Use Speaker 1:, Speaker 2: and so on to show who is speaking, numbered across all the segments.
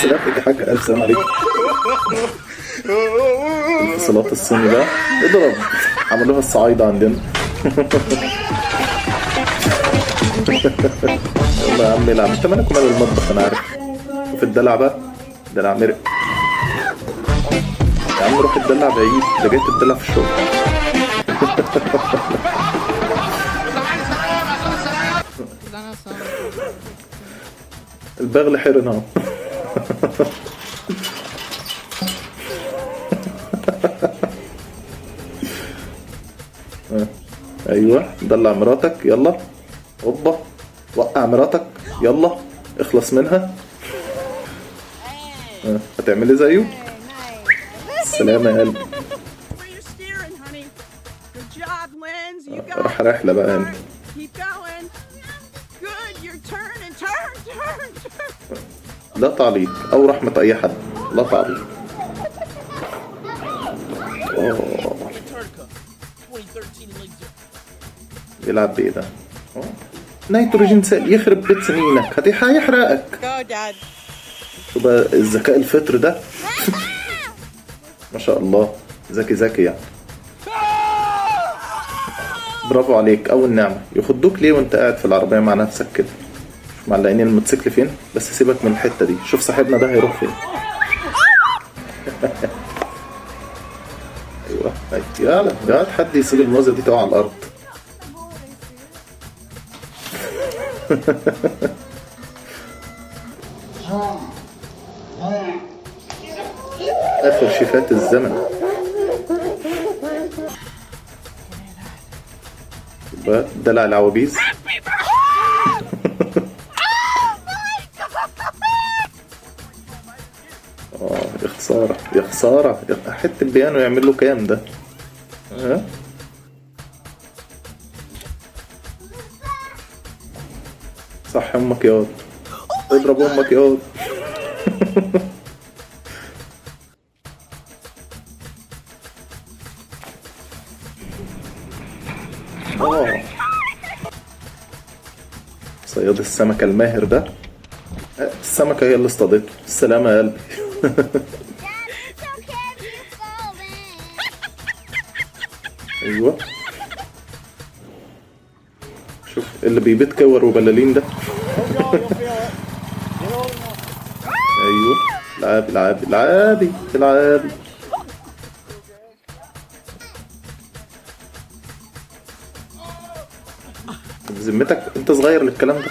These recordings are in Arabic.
Speaker 1: سلامتك يا حاج، ألف سلام عليكم. الانفصالات الصيني ده اضرب، عملوها الصعايدة عندنا. يلا يا عم العب، انت مالك ومال المطبخ؟ انا عارف. شوف الدلع بقى، دلع مرق. يا عم روح الدلع بعيد، ده جاي تدلع في الشغل. البغل حرن اهو. ايوه دلع مراتك يلا. اوبا وقع مراتك يلا، اخلص منها. هتعملي زيه؟ السلامة يا قلبي. راح رحلة بقى انت. لا تعليق او رحمة اي حد، لا تعليق. يلعب بايه ده؟ نيتروجين سيل، يخرب بيت سنينك، هيحرقك. شو بقى الذكاء الفطري ده؟ ما شاء الله، ذكي يعني. برافو عليك، اول نعمة. يخدوك ليه وانت قاعد في العربية مع نفسك كده؟ مش معلقين الموتوسيكل فين؟ بس سيبك من الحتة دي، شوف صاحبنا ده هيروح فين. ايوه يلا يا حد يسيب الموزة دي تقع على الارض. اخر شيفات الزمن. دلع العوابيز. يا خسارة يا خسارة، حتة البيانو يعمل له كام ده؟ صح امك ياض، اضرب امك ياض. صياد السمكة الماهر ده، السمكة هي اللي اصطادته. السلامة يا قلبي. ايوه شوف اللي بيبيت كور وبلالين ده. ايوه العابي. بذمتك انت صغير للكلام ده.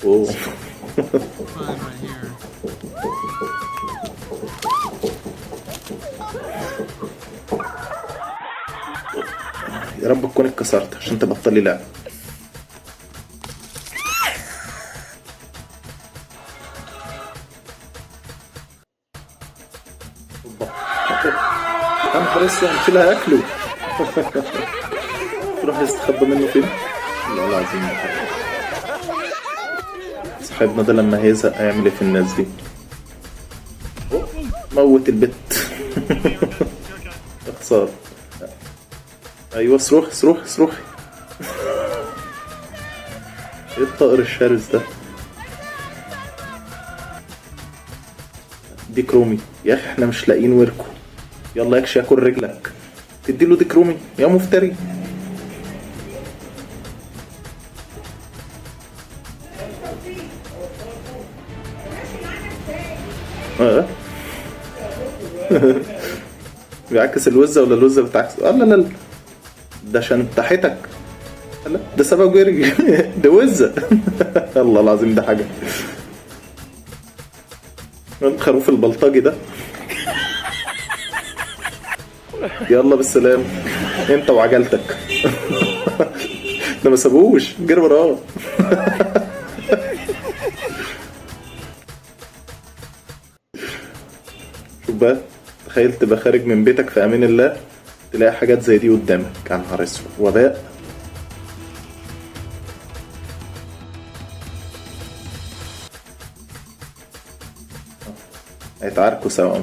Speaker 1: اوه. يا رب تكون اتكسرت عشان تبطلي لعب. انا خلاص هنشيلها اكله. تروح يستخبى منه فين؟ لا العظيم صاحبنا ده لما هيزهق هيعمل ايه في الناس دي؟ موت البت. اخسار. ايوه صروخي. ايه الطائر الشرس ده؟ ديك رومي يا اخي، احنا مش لاقيين وركو. يلا يكش ياكل رجلك، تديله ديك رومي يا مفتري. بيعكس الوزة ولا الوزة بتعكس؟ لا ده شنتحتك. لا ده سبب جري. ده وزة. الله العظيم ده حاجة. الخروف البلطجي ده. يلا بالسلام انت وعجلتك. ده ما سابوش، جري وراه. شوف بقى، تخيل تبقى خارج من بيتك في امان الله تلاقي حاجات زي دي قدامك. يا نهار اسود، وباء. هيتعاركوا سوا.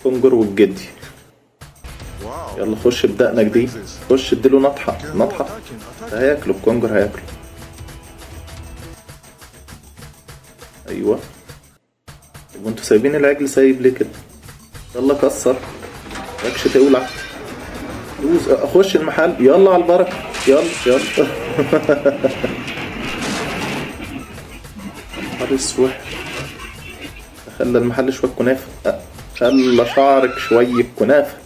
Speaker 1: كونجر والجدي. يلا خش بدقنك دي، خش اديله نطحة نطحة. هياكله الكونجر هياكله. ايوه. طب وانتوا سايبين العجل سايب ليه كده؟ يلا كسر مالكش تولع. دوس اخش المحل. يلا على البركة. يلا يلا. نهار اسود. خلى المحل شوية كنافة. خلى شعرك شوية كنافة.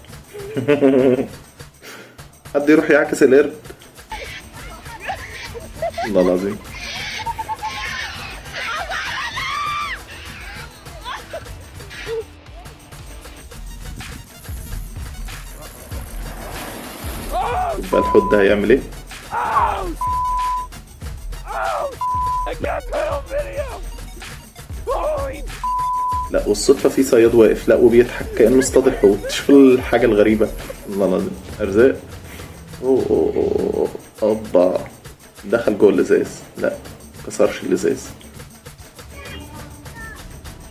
Speaker 1: حد يروح يعكس القرد. والله العظيم. يبقى الحوت ده هيعمل ايه؟ لا والصدفة في صياد واقف. لا وبيضحك كأنه اصطاد الحوت. شوف الحاجة الغريبة. والله العظيم أرزاق. أوه أوه أوه. أوبا دخل جوه الإزاز. لا مكسرش الإزاز.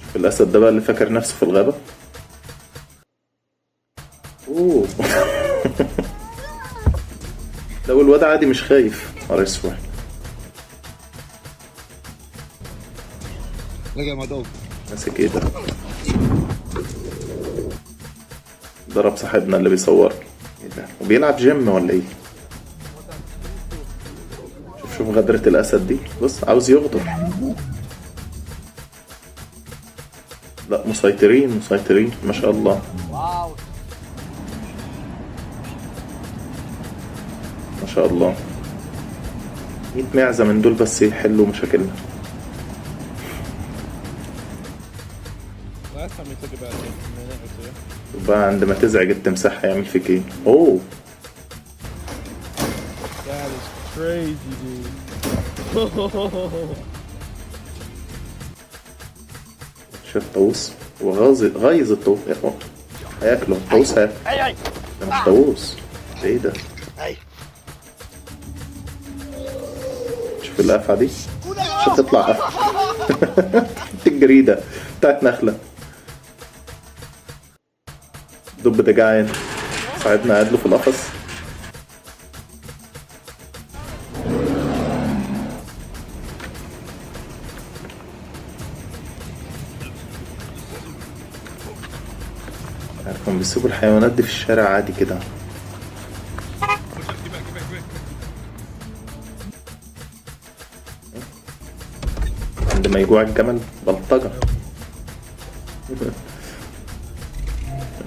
Speaker 1: شوف الأسد ده بقى اللي فاكر نفسه في الغابة. أوه. لو الواد عادي مش خايف. نهار اسود. ماسك ايه ده؟ ضرب صاحبنا اللي بيصور. ايه ده؟ وبيلعب جيم ولا ايه؟ شوف غدرة الاسد دي. بص عاوز يغدر. لا مسيطرين مسيطرين ما شاء الله. ما شاء الله. 100 معزة من دول بس يحلوا مشاكلنا. بقى عندما تزعج التمساح هيعمل فيك ايه؟ اوه شاف طاووس. هو غايظ الطاووس. هياكله الطاووس. هياكله. ده مش طاووس. ايه ده؟ شوف القفعة دي. مش هتطلع قفعة. الجريدة بتاعت نخلة. دب ده جعان. صاحبنا قاعد له في القفص. عارفهم بيسيبوا الحيوانات دي في الشارع عادي كده. عندما يجوع الجمل بلطجة.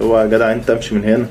Speaker 1: اوعى يا جدع انت امشي من هنا.